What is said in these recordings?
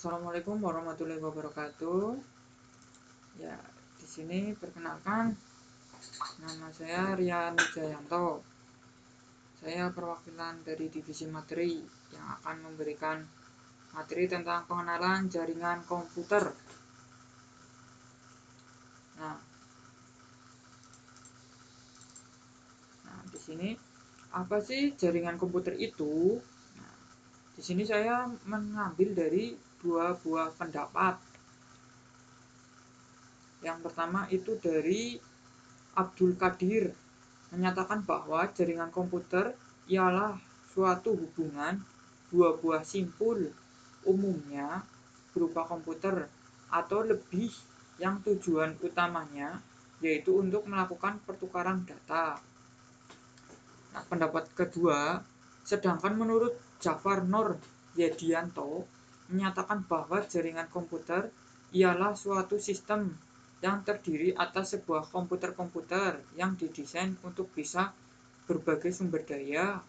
Assalamualaikum warahmatullahi wabarakatuh. Ya, di sini perkenalkan, nama saya Rian Jayanto. Saya perwakilan dari divisi materi yang akan memberikan materi tentang pengenalan jaringan komputer. Nah, di sini apa sih jaringan komputer itu? Nah, di sini saya mengambil dari dua buah pendapat. Yang pertama itu dari Abdul Qadir menyatakan bahwa jaringan komputer ialah suatu hubungan dua buah simpul, umumnya berupa komputer atau lebih, yang tujuan utamanya yaitu untuk melakukan pertukaran data. Nah, pendapat kedua, sedangkan menurut Jafar Nur Yedianto menyatakan bahwa jaringan komputer ialah suatu sistem yang terdiri atas sebuah komputer-komputer yang didesain untuk bisa berbagai sumber daya,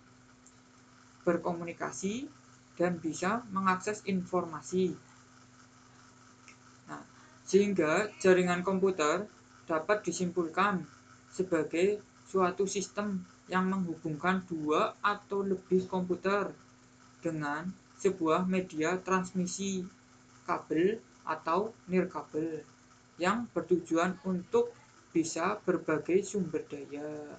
berkomunikasi, dan bisa mengakses informasi. Nah, sehingga jaringan komputer dapat disimpulkan sebagai suatu sistem yang menghubungkan dua atau lebih komputer dengan sebuah media transmisi kabel atau nirkabel yang bertujuan untuk bisa berbagai sumber daya,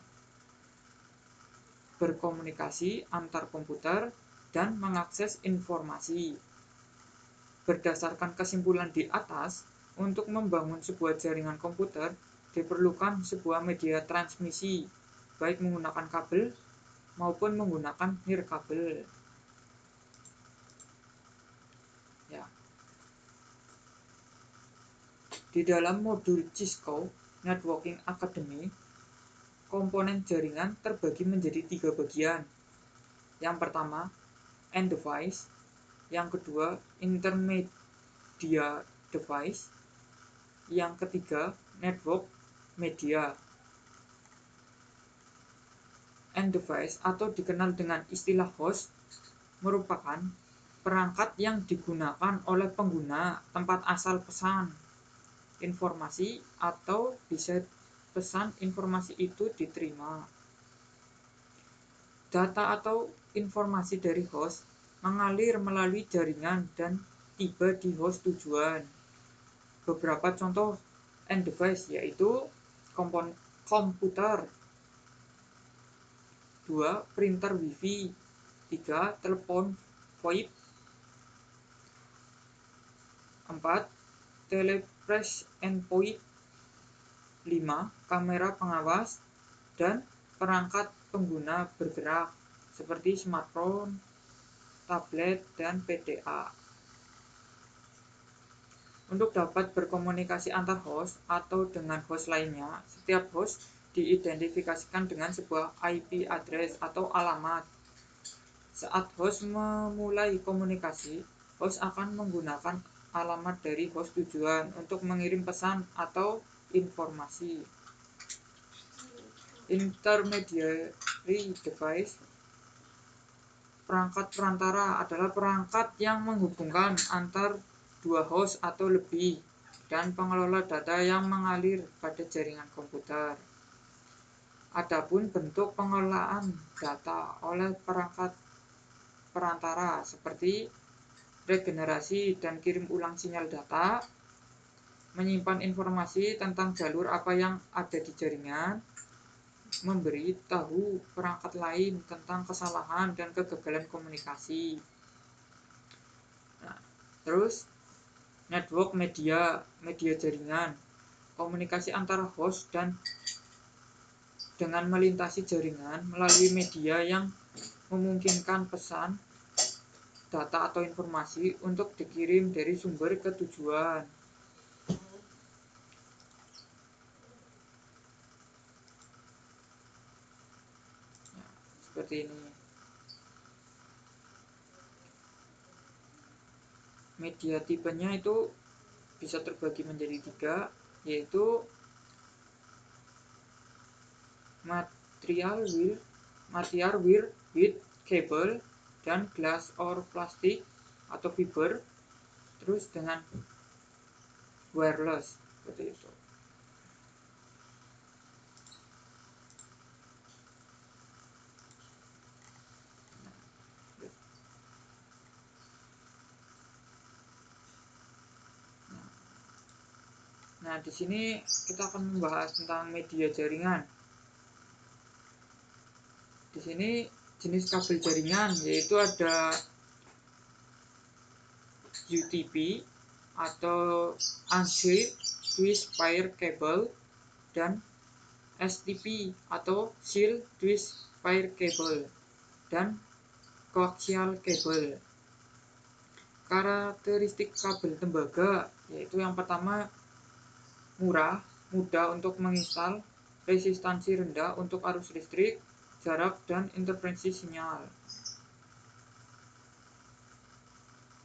berkomunikasi antar komputer, dan mengakses informasi. Berdasarkan kesimpulan di atas, untuk membangun sebuah jaringan komputer diperlukan sebuah media transmisi, baik menggunakan kabel maupun menggunakan nirkabel. Ya. Di dalam modul Cisco Networking Academy, komponen jaringan terbagi menjadi 3 bagian. Yang pertama, end device. Yang kedua, intermedia device. Yang ketiga, network media. End device atau dikenal dengan istilah host merupakan perangkat yang digunakan oleh pengguna tempat asal pesan informasi atau bisa pesan informasi itu diterima. Data atau informasi dari host mengalir melalui jaringan dan tiba di host tujuan. Beberapa contoh end device yaitu komputer, 2. Printer wifi, 3. Telepon VoIP, 4. Telepress endpoint, 5. Kamera pengawas, dan perangkat pengguna bergerak seperti smartphone, tablet, dan PDA. Untuk dapat berkomunikasi antar host atau dengan host lainnya, setiap host diidentifikasikan dengan sebuah IP address atau alamat. Saat host memulai komunikasi, host akan menggunakan alamat dari host tujuan untuk mengirim pesan atau informasi. Intermediary device, perangkat perantara, adalah perangkat yang menghubungkan antar dua host atau lebih dan pengelola data yang mengalir pada jaringan komputer. Adapun bentuk pengelolaan data oleh perangkat perantara seperti regenerasi dan kirim ulang sinyal data, menyimpan informasi tentang jalur apa yang ada di jaringan, memberi tahu perangkat lain tentang kesalahan dan kegagalan komunikasi. Nah, terus network media, media jaringan, komunikasi antara host dan dengan melintasi jaringan melalui media yang memungkinkan pesan, data atau informasi untuk dikirim dari sumber ke tujuan. Nah, seperti ini. Media tipenya itu bisa terbagi menjadi 3, yaitu material wire with cable, dan glass or plastic atau fiber, terus dengan wireless seperti itu. Nah, di sini kita akan membahas tentang media jaringan. Di sini jenis kabel jaringan yaitu ada UTP atau Unshaped Twist Pair Cable dan STP atau Shield Twist Pair Cable dan Coaxial Cable. Karakteristik kabel tembaga yaitu yang pertama murah, mudah untuk menginstal, resistansi rendah untuk arus listrik, jarak, dan interferensi sinyal.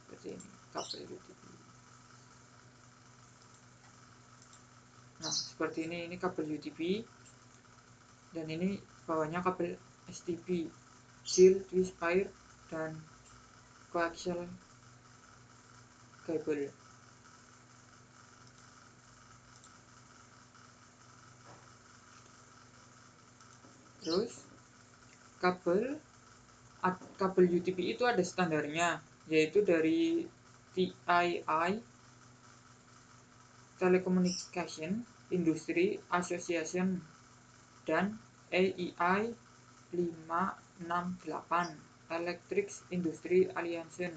Seperti ini, kabel UTP. Nah, seperti ini kabel UTP, dan ini bawahnya kabel STP, Shield Twist Pair, dan Coaxial Cable. Terus kabel UTP itu ada standarnya, yaitu dari TII Telecommunication Industry Association dan AEI 568 Electric Industry Alliance.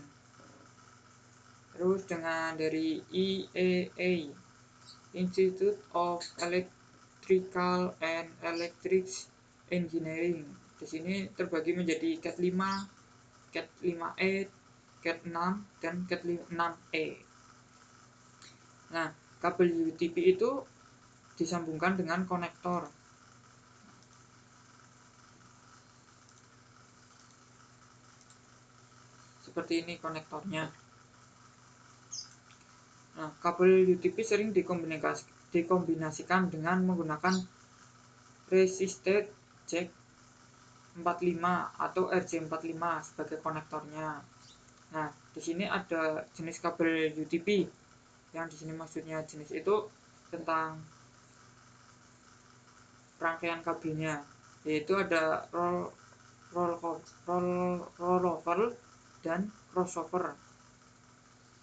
Terus dengan dari IEA Institute of Electrical and Electric Engineering. Di sini terbagi menjadi CAT 5, CAT 5E, CAT 6, dan CAT 6E. Nah, kabel UTP itu disambungkan dengan konektor. Seperti ini konektornya. Nah, kabel UTP sering dikombinasikan dengan menggunakan resistor jack 45 atau RJ45 sebagai konektornya. Nah, di sini ada jenis kabel UTP. Yang di sini maksudnya jenis itu tentang rangkaian kabelnya, yaitu ada rollover dan crossover,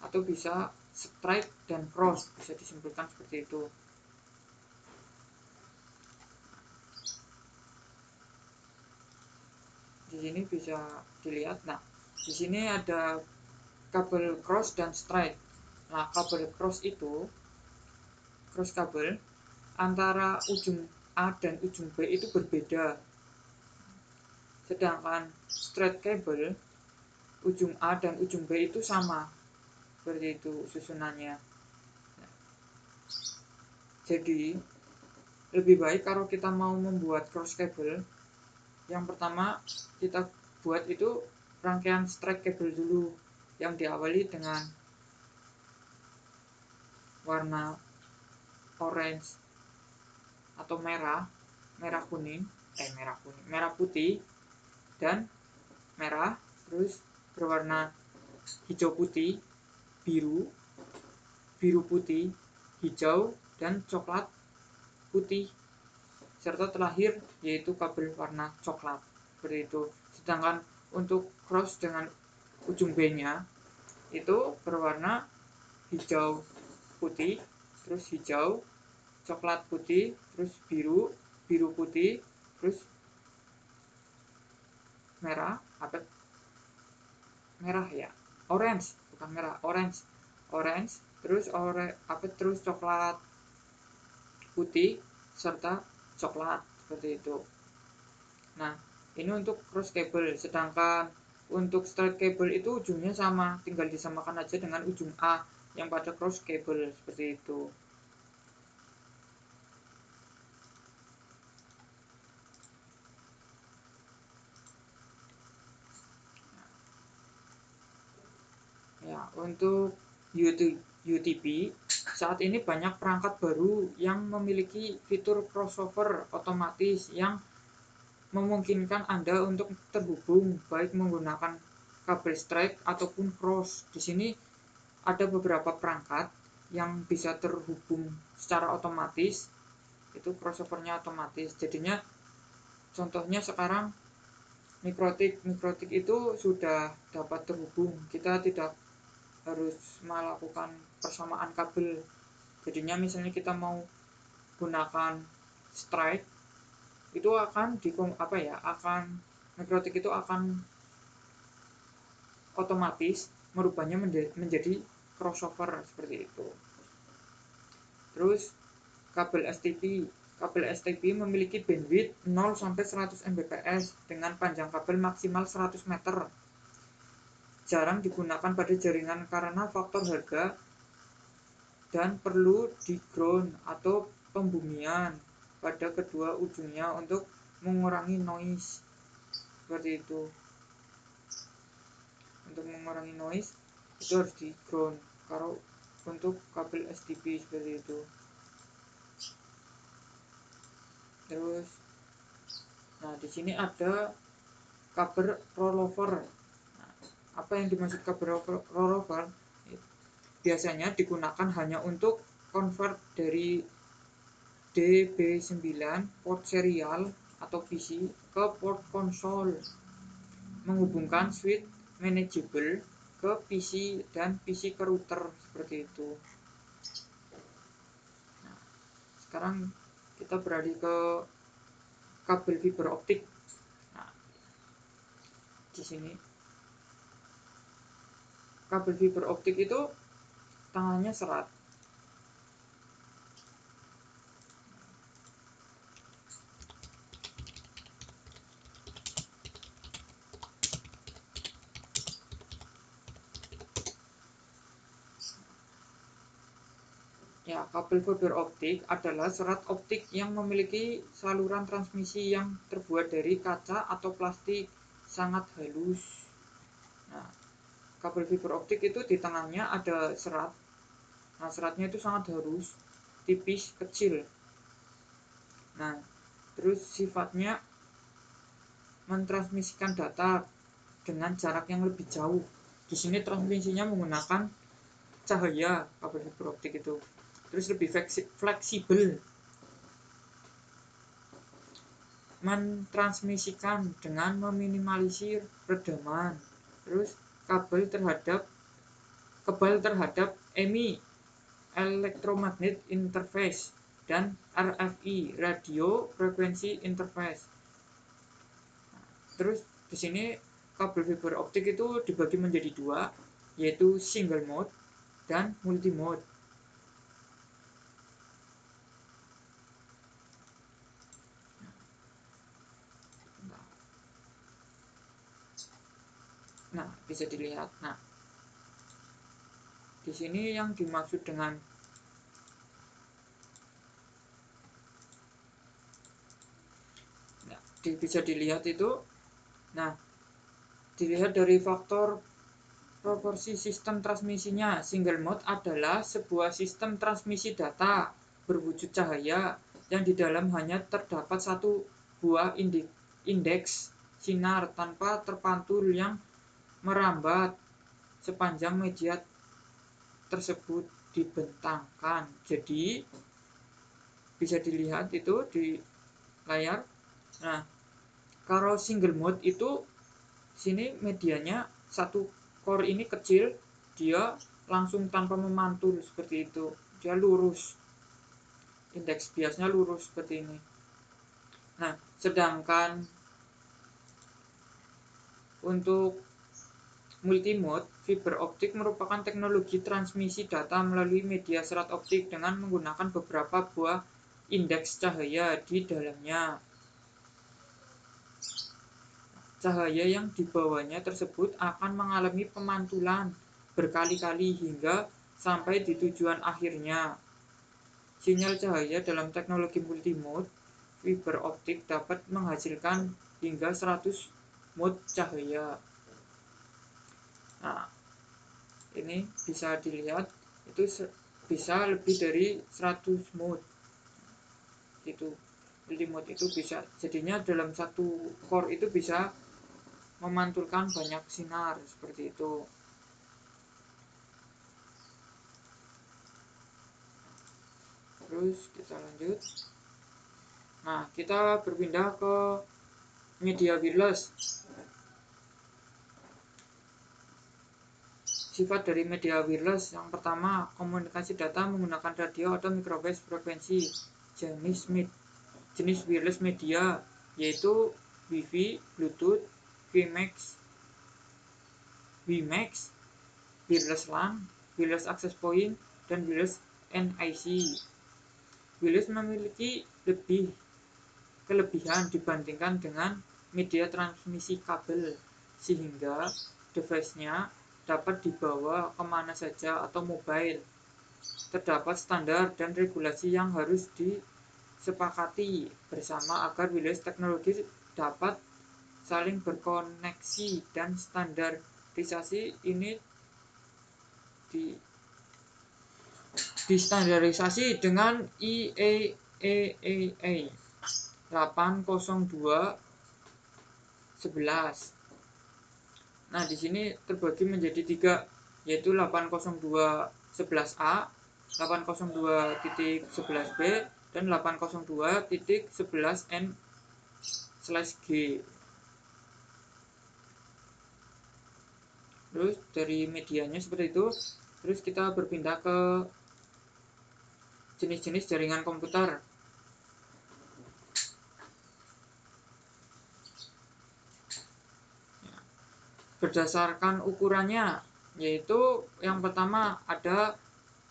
atau bisa straight dan cross, bisa disimpulkan seperti itu. Di sini bisa dilihat. Nah, di sini ada kabel cross dan straight. Nah, kabel cross itu cross kabel antara ujung A dan ujung B itu berbeda. Sedangkan straight kabel ujung A dan ujung B itu sama. Seperti itu susunannya. Jadi lebih baik kalau kita mau membuat cross kabel, yang pertama kita buat itu rangkaian straight kabel dulu, yang diawali dengan warna orange atau merah putih dan merah, terus berwarna hijau putih, biru putih, hijau, dan coklat putih, serta terakhir yaitu kabel warna coklat, seperti itu. Sedangkan untuk cross dengan ujung B-nya itu berwarna hijau putih, terus hijau, coklat putih, terus biru putih, terus orange, terus coklat putih serta coklat, seperti itu. Nah, ini untuk cross cable. Sedangkan untuk straight cable itu ujungnya sama, tinggal disamakan aja dengan ujung A yang pada cross cable, seperti itu. Ya, untuk UTP saat ini banyak perangkat baru yang memiliki fitur crossover otomatis yang memungkinkan Anda untuk terhubung baik menggunakan kabel straight ataupun cross. Di sini ada beberapa perangkat yang bisa terhubung secara otomatis, itu crossovernya otomatis. Jadinya contohnya sekarang mikrotik itu sudah dapat terhubung, kita tidak harus melakukan persamaan kabel. Jadinya misalnya kita mau gunakan strike, itu akan mikrotik itu akan otomatis merubahnya menjadi crossover seperti itu. Terus kabel STP memiliki bandwidth 0 sampai 100 Mbps dengan panjang kabel maksimal 100 meter. Jarang digunakan pada jaringan karena faktor harga dan perlu di ground atau pembumian pada kedua ujungnya untuk mengurangi noise. Seperti itu. Untuk mengurangi noise itu harus di ground kalau untuk kabel STP seperti itu. Terus di sini ada kabel rollover. Apa yang dimaksud kabel rollover? Biasanya digunakan hanya untuk convert dari DB9 port serial atau PC ke port konsol, menghubungkan switch manageable ke PC dan PC ke router seperti itu. Sekarang kita beralih ke kabel fiber optik. Di sini kabel fiber optik itu tangannya serat. Ya, kabel fiber optik adalah serat optik yang memiliki saluran transmisi yang terbuat dari kaca atau plastik sangat halus. Kabel fiber optik itu di tengahnya ada serat. Seratnya itu sangat halus, tipis, kecil. Terus sifatnya mentransmisikan data dengan jarak yang lebih jauh. Di sini transmisinya menggunakan cahaya kabel fiber optik itu. Terus lebih fleksibel, mentransmisikan dengan meminimalisir redaman. Terus kebal terhadap EMI electromagnet interface dan RFI radio frequency interface. Terus di sini kabel fiber optik itu dibagi menjadi dua, yaitu single mode dan multi mode. Bisa dilihat. Di sini yang dimaksud dengan bisa dilihat itu, dilihat dari faktor proporsi sistem transmisinya. Single mode adalah sebuah sistem transmisi data berwujud cahaya yang di dalam hanya terdapat satu buah indeks sinar tanpa terpantul yang merambat sepanjang media tersebut dibentangkan. Jadi bisa dilihat itu di layar. Kalau single mode itu sini medianya satu core ini kecil, dia langsung tanpa memantul seperti itu, dia lurus, indeks biasnya lurus seperti ini. Sedangkan untuk multimode, fiber optik merupakan teknologi transmisi data melalui media serat optik dengan menggunakan beberapa buah indeks cahaya di dalamnya. Cahaya yang dibawanya tersebut akan mengalami pemantulan berkali-kali hingga sampai di tujuan akhirnya. Sinyal cahaya dalam teknologi multimode fiber optik dapat menghasilkan hingga 100 mode cahaya. Ini bisa dilihat itu bisa lebih dari 100 mode. Itu multimode itu bisa, jadinya dalam satu core itu bisa memantulkan banyak sinar seperti itu. Terus kita lanjut. Nah, kita berpindah ke media wireless. Sifat dari media wireless yang pertama, komunikasi data menggunakan radio atau microwave frekuensi. Jenis wireless media yaitu Wi-Fi, Bluetooth, WiMAX, wireless LAN, wireless access point, dan wireless NIC. Wireless memiliki kelebihan dibandingkan dengan media transmisi kabel, sehingga device-nya dapat dibawa kemana saja atau mobile. Terdapat standar dan regulasi yang harus disepakati bersama agar wireless teknologi dapat saling berkoneksi, dan standarisasi ini distandarisasi dengan IEEE 802.11. Nah, di sini terbagi menjadi 3, yaitu 802.11a, 802.11b, dan 802.11n/G. Terus dari medianya seperti itu. Terus kita berpindah ke jenis-jenis jaringan komputer. Berdasarkan ukurannya, yaitu yang pertama ada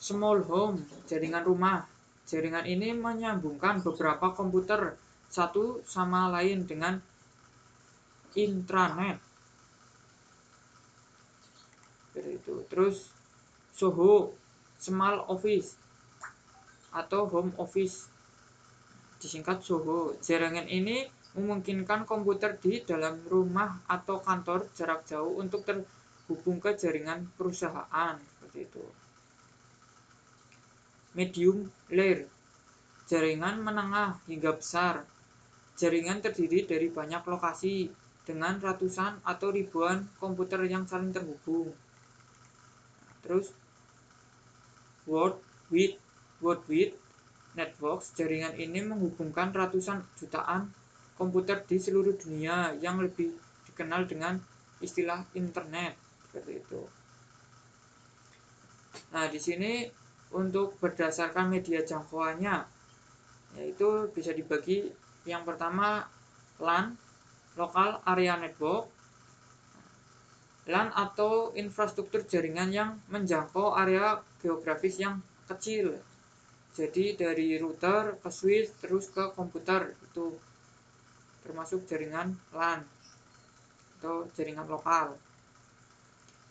small home, jaringan rumah. Jaringan ini menyambungkan beberapa komputer satu sama lain dengan intranet. Terus SOHO, small office atau home office, disingkat SOHO. Jaringan ini memungkinkan komputer di dalam rumah atau kantor jarak jauh untuk terhubung ke jaringan perusahaan, seperti itu. Medium layer, jaringan menengah hingga besar. Jaringan terdiri dari banyak lokasi dengan ratusan atau ribuan komputer yang saling terhubung. Terus World Wide Networks, jaringan ini menghubungkan ratusan jutaan komputer di seluruh dunia yang lebih dikenal dengan istilah internet, seperti itu. Nah, di sini untuk berdasarkan media jangkauannya, yaitu bisa dibagi yang pertama LAN, Local Area Network. LAN atau infrastruktur jaringan yang menjangkau area geografis yang kecil. Jadi dari router ke switch terus ke komputer, itu termasuk jaringan LAN atau jaringan lokal.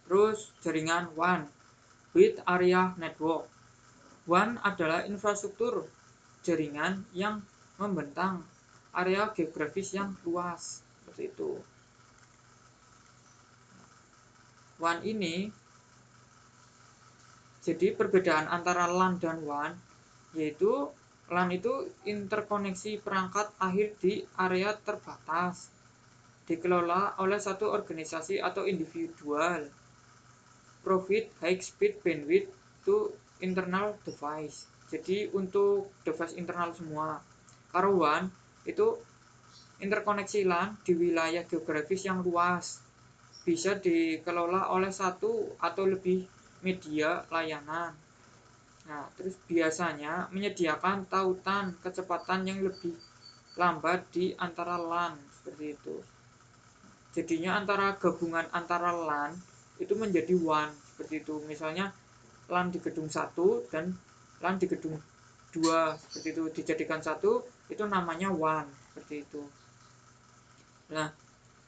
Terus jaringan WAN, Wide Area Network. WAN adalah infrastruktur jaringan yang membentang area geografis yang luas, seperti itu. WAN ini, jadi perbedaan antara LAN dan WAN, yaitu LAN itu interkoneksi perangkat akhir di area terbatas, dikelola oleh satu organisasi atau individual. Provide high speed bandwidth to internal device, jadi untuk device internal semua. Kalau WAN itu interkoneksi LAN di wilayah geografis yang luas, bisa dikelola oleh satu atau lebih media layanan. Nah, terus biasanya menyediakan tautan kecepatan yang lebih lambat di antara LAN, seperti itu. Jadinya antara gabungan antara LAN itu menjadi WAN, seperti itu. Misalnya LAN di gedung 1 dan LAN di gedung 2, seperti itu, dijadikan satu, itu namanya WAN, seperti itu. Nah,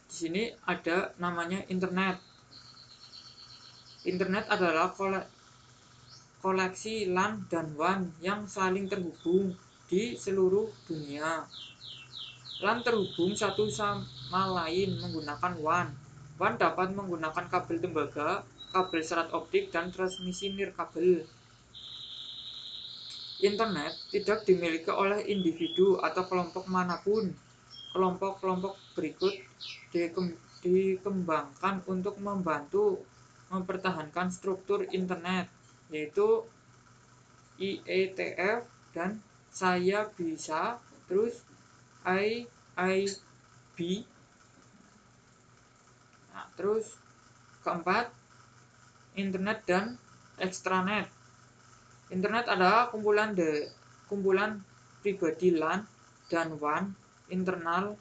di sini ada namanya internet. Internet adalah koleksi LAN dan WAN yang saling terhubung di seluruh dunia. LAN terhubung satu sama lain menggunakan WAN. WAN dapat menggunakan kabel tembaga, kabel serat optik, dan transmisi nirkabel. Internet tidak dimiliki oleh individu atau kelompok manapun. Kelompok-kelompok berikut dikembangkan untuk membantu mempertahankan struktur internet, yaitu IETF, dan saya bisa, terus be. Nah, terus keempat, internet dan extranet. Internet adalah kumpulan pribadi LAN dan WAN internal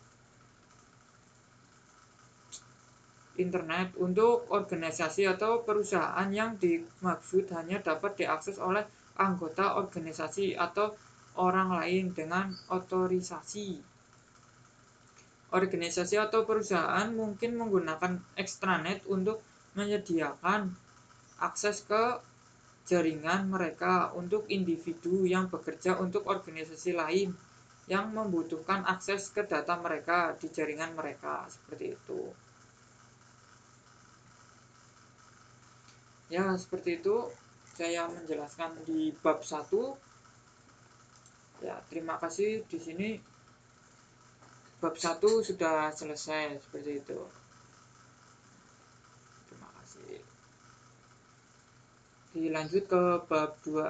internet untuk organisasi atau perusahaan yang dimaksud hanya dapat diakses oleh anggota organisasi atau orang lain dengan otorisasi. Organisasi atau perusahaan mungkin menggunakan extranet untuk menyediakan akses ke jaringan mereka untuk individu yang bekerja untuk organisasi lain yang membutuhkan akses ke data mereka di jaringan mereka, seperti itu. Ya, seperti itu saya menjelaskan di bab 1. Ya, terima kasih, di sini bab 1 sudah selesai, seperti itu. Terima kasih. Dilanjut ke bab 2.